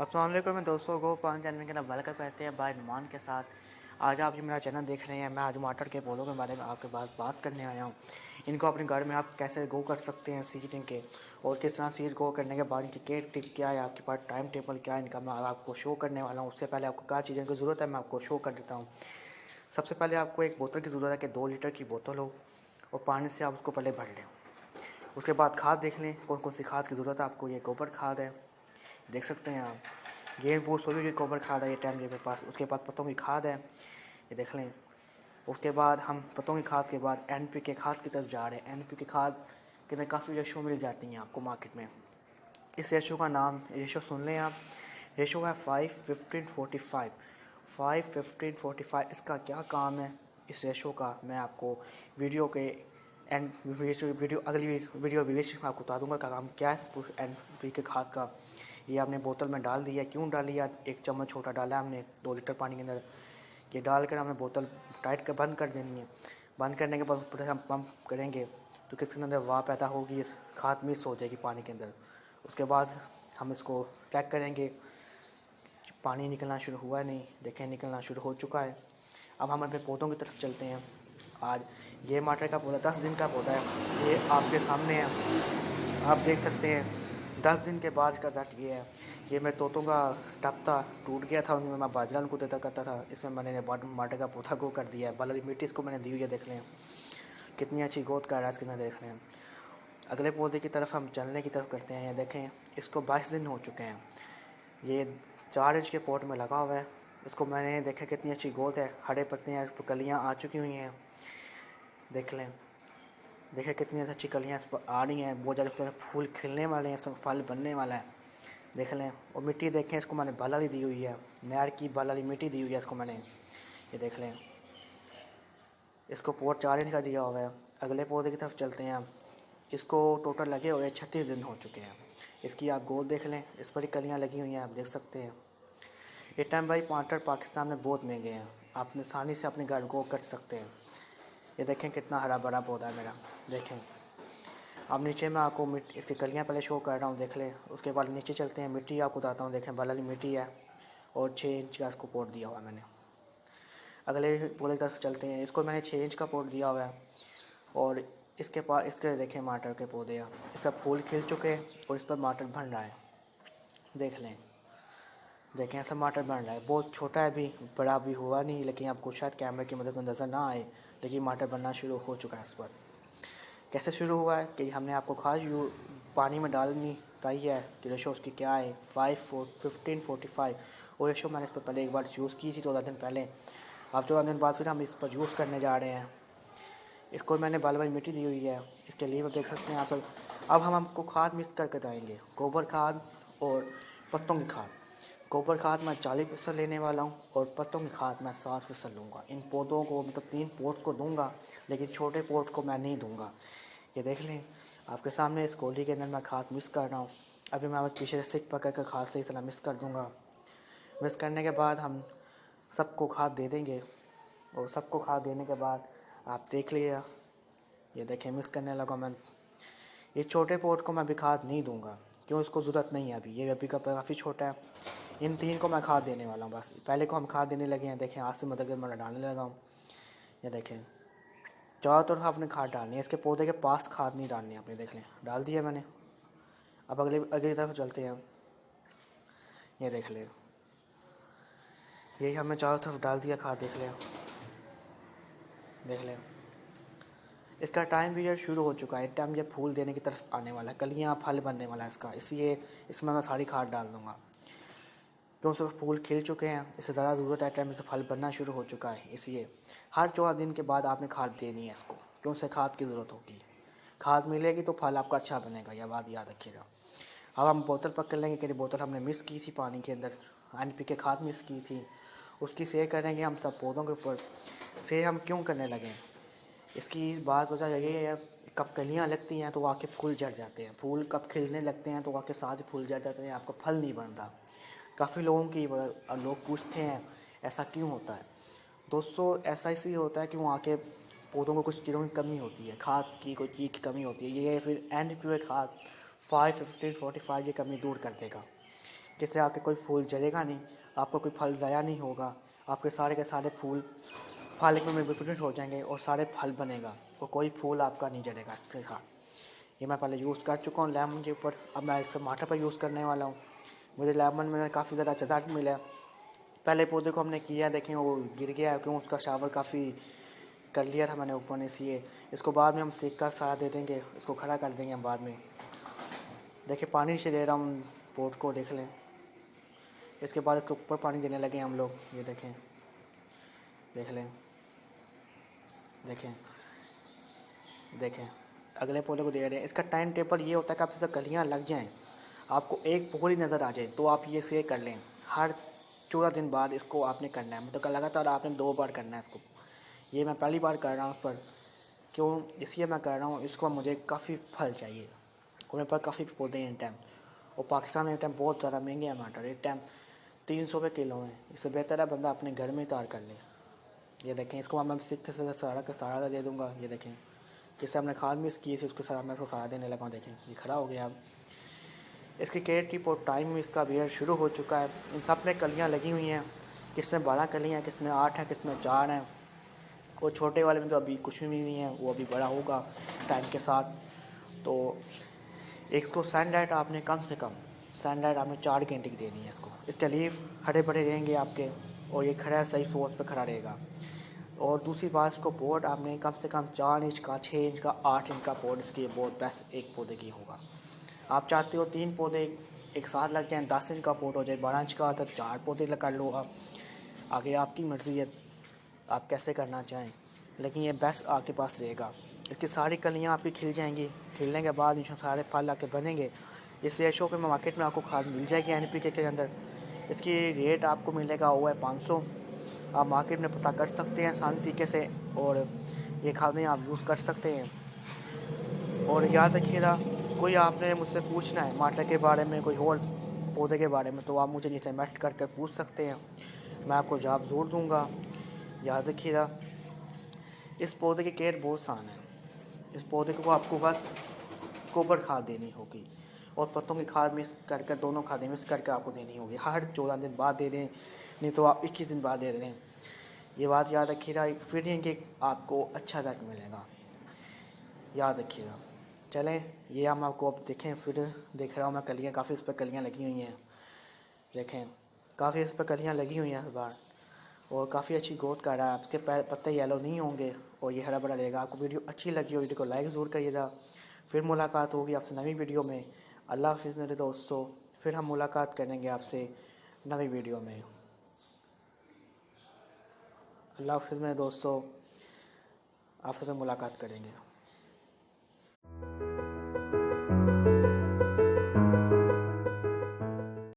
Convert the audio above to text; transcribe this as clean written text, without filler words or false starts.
अस्सलाम वालेकुम दोस्तों को पान चैनल के नाम वेलकम करते हैं भाई नुमान के साथ। आज आप जो मेरा चैनल देख रहे हैं, मैं आज टमाटर के पौधों के बारे में आपके पास बात करने आया हूँ। इनको अपने घर में आप कैसे ग्रो कर सकते हैं सीड इनके, और किस तरह सीड ग्रो करने के बाद इनकी केयर टिप क्या है, आपके पास टाइम टेबल क्या है इनका, मैं आपको शो करने वाला हूँ। उससे पहले आपको क्या चीज़ों की ज़रूरत है मैं आपको शो कर देता हूँ। सबसे पहले आपको एक बोतल की ज़रूरत है कि 2 लीटर की बोतल हो और पानी से आप उसको पहले भर लें। उसके बाद खाद देख लें कौन कौन सी खाद की ज़रूरत है आपको। ये गोबर खाद है, देख सकते हैं आप। गेंद बूट सोलू की गोबर खाद है ये टाइम के पास। उसके बाद पत्तों की खाद है, ये देख लें। उसके बाद हम पत्तों की खाद के बाद NPK खाद की तरफ जा रहे हैं। NPK खाद के अंदर काफ़ी रेशो मिल जाती हैं आपको मार्केट में। इस रेशो का नाम, रेशो सुन लें आप। रेशो है 5-15-45। 5-15-45 इसका क्या काम है इस रेशो का, मैं आपको वीडियो के एंड वीडियो अगली वीडियो भी मैं आपको बता दूंगा का काम क्या है NPK खाद का। ये आपने बोतल में डाल दिया, क्यों डाली है, 1 चम्मच छोटा डाला हमने 2 लीटर पानी के अंदर। ये डालकर हमने बोतल टाइट कर बंद कर देनी है। बंद करने के बाद हम पंप करेंगे तो किसके अंदर वाह पैदा होगी, इस खाद मिस हो जाएगी पानी के अंदर। उसके बाद हम इसको चेक करेंगे, पानी निकलना शुरू हुआ है नहीं, देखें निकलना शुरू हो चुका है। अब हम अपने पौधों की तरफ चलते हैं। आज ये मटर का पौधा 10 दिन का पौधा है, ये आपके सामने है, आप देख सकते हैं। 10 दिन के बाद इसका रिजल्ट ये है। ये मेरे तोतों का टब था, टूट गया था, उनमें मैं बाजरा उनको देता करता था। इसमें मैंने मटर का पौधा ग्रो कर दिया है। बलरी मिट्टी इसको मैंने दी हुई है, देख लें कितनी अच्छी ग्रोथ कर रहा है इसके अंदर, देख रहे हैं। अगले पौधे की तरफ हम चलने की तरफ करते हैं। ये देखें, इसको 22 दिन हो चुके हैं। ये 4 इंच के पॉट में लगा हुआ है। इसको मैंने देखा कितनी अच्छी ग्रोथ है, हरे पत्ते हैं, इस पर कलियाँ आ चुकी हुई हैं, देख लें। देखिए कितनी अच्छी कलियाँ इस पर आ रही हैं, बहुत ज़्यादा फूल खिलने वाले हैं, सब फल बनने वाला है, देख लें। और मिट्टी देखें, इसको मैंने बाल वाली दी हुई है, नहर की बाल वाली मिट्टी दी हुई है इसको मैंने, ये देख लें। इसको पॉट 4 इंच का दिया हुआ है। अगले पौधे की तरफ चलते हैं हम। इसको टोटल लगे हुए 36 दिन हो चुके हैं। इसकी आप गोल देख लें, इस पर ही कलियाँ लगी हुई हैं, आप देख सकते हैं। ये टाइम भाई टमाटर पाकिस्तान में बहुत महंगे हैं, आप आसानी से अपने घर को कर सकते हैं। ये देखें कितना हरा भरा पौधा है मेरा, देखें। अब नीचे मैं आपको इसकी कलियाँ पहले शो कर रहा हूँ, देख लें। उसके बाद नीचे चलते हैं, मिट्टी आपको बताता हूँ, देखें बल वाली मिट्टी है और 6 इंच का इसको पोट दिया हुआ है मैंने। अगले पौधे की तरफ चलते हैं। इसको मैंने 6 इंच का पोट दिया हुआ है और इसके पास इसके देखें टमाटर के पौधे हैं, इसका फूल खिल चुके हैं और इस पर टमाटर बन रहा है, देख लें। देखें ऐसा टमाटर बन रहा है, बहुत छोटा है, अभी बड़ा भी हुआ नहीं, लेकिन आपको शायद कैमरे की मदद से नज़र ना आए, लेकिन टमाटर बनना शुरू हो चुका है इस पर। कैसे शुरू हुआ है कि हमने आपको खास पानी में डालनी बताई है कि रेशो उसकी क्या है, 5-15-45। और रेशो मैंने इस पर पहले एक बार यूज़ की थी 14 दिन पहले। अब 14 दिन बाद फिर हम इस पर यूज़ करने जा रहे हैं। इसको मैंने बाल बाल मिट्टी दी हुई है, इसके लिए देख सकते हैं आप सब। अब हम आपको खाद मिक्स करके बताएँगे, गोबर खाद और पत्तों की खाद। गोबर खाद मैं 40% लेने वाला हूँ और पत्तों की खाद मैं 60% लूँगा। इन पौधों को मतलब 3 पोट को दूँगा, लेकिन छोटे पोट को मैं नहीं दूँगा। ये देख लें आपके सामने, इस कोली के अंदर मैं खाद मिक्स कर रहा हूँ। अभी मैं पीछे से सिक पकड़ कर खाद से इस तरह मिक्स कर दूँगा। मिक्स करने के बाद हम सबको खाद दे देंगे और सबको खाद देने के बाद आप देख लिया, ये देखें मिक्स करने लगा मैं। इस छोटे पोट को मैं अभी खाद नहीं दूँगा, क्यों, इसको ज़रूरत नहीं है अभी, ये अभी का काफ़ी छोटा है। इन 3 को मैं खाद देने वाला हूँ बस। पहले को हम खाद देने लगे हैं, देखें आज से मदद मैं डालने लगा हूँ। ये देखें चारों तरफ आपने खाद डालनी है, इसके पौधे के पास खाद नहीं डालनी है आपने, देख लें डाल दिया मैंने। अब अगली तरफ चलते हैं, ये देख लें, यही हमने चारों तरफ डाल दिया खाद, देख लें, देख लें। इसका टाइम पीरियड शुरू हो चुका है, टाइम जब फूल देने की तरफ आने वाला है, कलियाँ फल बनने वाला है इसका, इसलिए इसमें मैं सारी खाद डाल दूँगा। क्यों सिर्फ फूल खिल चुके हैं, इससे ज़्यादा ज़रूरत है, टाइम से फल बनना शुरू हो चुका है, इसलिए हर 14 दिन के बाद आपने खाद देनी है इसको, क्यों से खाद की ज़रूरत होगी। खाद मिलेगी तो फल आपका अच्छा बनेगा, यह बात याद रखिएगा। अब हम बोतल पकड़ लेंगे कि बोतल हमने मिक्स की थी पानी के अंदर, NPK खाद मिक्स की थी, उसकी सेह करेंगे हम सब पौधों के ऊपर। सेह हम क्यों करने लगे, इसकी बात वजह ये है, कब कलियाँ लगती हैं तो आके फूल झड़ जाते हैं, फूल कब खिलने लगते हैं तो आके साथ ही फूल झड़ जाते हैं, आपका फल नहीं बनता। काफ़ी लोगों की लोग पूछते हैं ऐसा क्यों होता है। दोस्तों ऐसा इसलिए होता है कि वहाँ के पौधों को कुछ चीज़ों की कमी होती है, खाद की कोई चीज़ की कमी होती है। ये फिर NPK खाद 5-15-45 ये कमी दूर कर देगा, जिससे आके कोई फूल जलेगा नहीं, आपका कोई फल ज़ाया नहीं होगा, आपके सारे के सारे फूल फल में रिप्रेजेंट हो जाएंगे और सारे फल बनेगा और कोई फूल आपका नहीं जलेगा इसके साथ। ये मैं पहले यूज़ कर चुका हूँ लेमन के ऊपर, अब मैं इससे टमाटर पर यूज़ करने वाला हूँ। मुझे लेमन में काफ़ी ज़्यादा रिजल्ट मिला। पहले पौधे को हमने किया, देखें वो गिर गया क्यों, उसका शावर काफ़ी कर लिया था मैंने ऊपर ने, इसलिए इसको बाद में हम सेक का सहारा दे देंगे, इसको खड़ा कर देंगे हम बाद में। देखिए पानी नीचे दे रहा हूँ पोट को, देख लें। इसके बाद इसके ऊपर पानी देने लगे हम लोग, ये देखें, देख लें, देखें देखें अगले पौधे को दे रहे हैं। इसका टाइम टेबल ये होता है कि आप इससे कलियाँ लग जाएँ, आपको एक पूरी नज़र आ जाए तो आप ये से कर लें। हर 14 दिन बाद इसको आपने करना है, मतलब लगातार आपने 2 बार करना है इसको। ये मैं पहली बार कर रहा हूँ पर क्यों इसलिए मैं कर रहा हूँ, इसको मुझे काफ़ी फल चाहिए और मेरे पास काफ़ी पौधे हैं टाइम, और पाकिस्तान में टाइम बहुत ज़्यादा महंगे हैं टमाटर, एक टाइम 300 रुपये किलो हैं। इससे बेहतर है बंदा अपने घर में तैयार कर ले। ये देखें, इसको मैं सिक्के से सहारा दे दूँगा, ये देखें, जिससे हमने खाद मिक्स की थी उसके साथ मैं इसको सहारा देने लगा हूँ। देखें ये खड़ा हो गया। अब इसकी केयर टिप और टाइम इसका बियर शुरू हो चुका है। इन सब में कलियाँ लगी हुई हैं, किसमें 12 कलियाँ हैं, किसमें 8 हैं, किसमें 4 हैं, और छोटे वाले में तो अभी कुछ भी नहीं है, वो अभी बड़ा होगा टाइम के साथ। तो इसको सनलाइट आपने कम से कम सनलाइट आपने 4 घंटे की देनी है इसको। इसके लीफ हरे भरे रहेंगे आपके और ये खड़ा सही फोर्स पे खड़ा रहेगा। और दूसरी बात, इसको पोट आपने कम से कम 4 इंच का, 6 इंच का, 8 इंच का पोट इसकी बहुत बेस्ट एक पौधे की होगा। आप चाहते हो 3 पौधे एक साथ लग जाएँ, 10 इंच का पोट हो जाए, 12 इंच का, तो 4 पौधे कर लो आप। आगे आपकी मर्ज़ी है आप कैसे करना चाहें, लेकिन ये बेस्ट आपके पास रहेगा। इसकी सारी कलियाँ आपकी खिल जाएंगी, खिलने के बाद इसमें सारे फल आके बनेंगे। इस रेशो के मार्केट में आपको खाद मिल जाएगी NPK के अंदर। इसकी रेट आपको मिलेगा वो है 500। आप मार्केट में पता कर सकते हैं आसान तरीके से, और ये खादें आप यूज़ कर सकते हैं। और याद रखिएगा, कोई आपने मुझसे पूछना है टमाटर के बारे में, कोई और पौधे के बारे में, तो आप मुझे नीचे कमेंट करके पूछ सकते हैं, मैं आपको जवाब ज़रूर दूँगा। याद रखिएगा, इस पौधे की केयर बहुत आसान है। इस पौधे को आपको बस गोबर खाद देनी होगी और पत्तों की खाद मिक्स करके, दोनों खादें मिक्स करके आपको देनी होगी। हर 14 दिन बाद दे दें, नहीं तो आप 21 दिन बाद दे दें। ये बात याद रखिएगा, फिर ये आपको अच्छा रिजल्ट मिलेगा, याद रखिएगा। चलें, ये हम आपको अब देखें, फिर देख रहा हूँ मैं कलियाँ, काफ़ी इस पर कलियाँ लगी हुई हैं, देखें काफ़ी इस पर कलियाँ लगी हुई हैं इस बार, और काफ़ी अच्छी ग्रोथ कर रहा है। आपके पत्ते येलो नहीं होंगे और ये हरा भरा रहेगा। आपको वीडियो अच्छी लगी हो वीडियो को लाइक ज़रूर करिएगा। फिर मुलाकात होगी आपसे नवी वीडियो में। अल्लाह हाफ़िज़ मेरे दोस्तों, फिर हम मुलाकात करेंगे आपसे नवी वीडियो में। अल्लाह हाफ़िज़ मेरे दोस्तों, आपसे फिर मुलाकात करेंगे।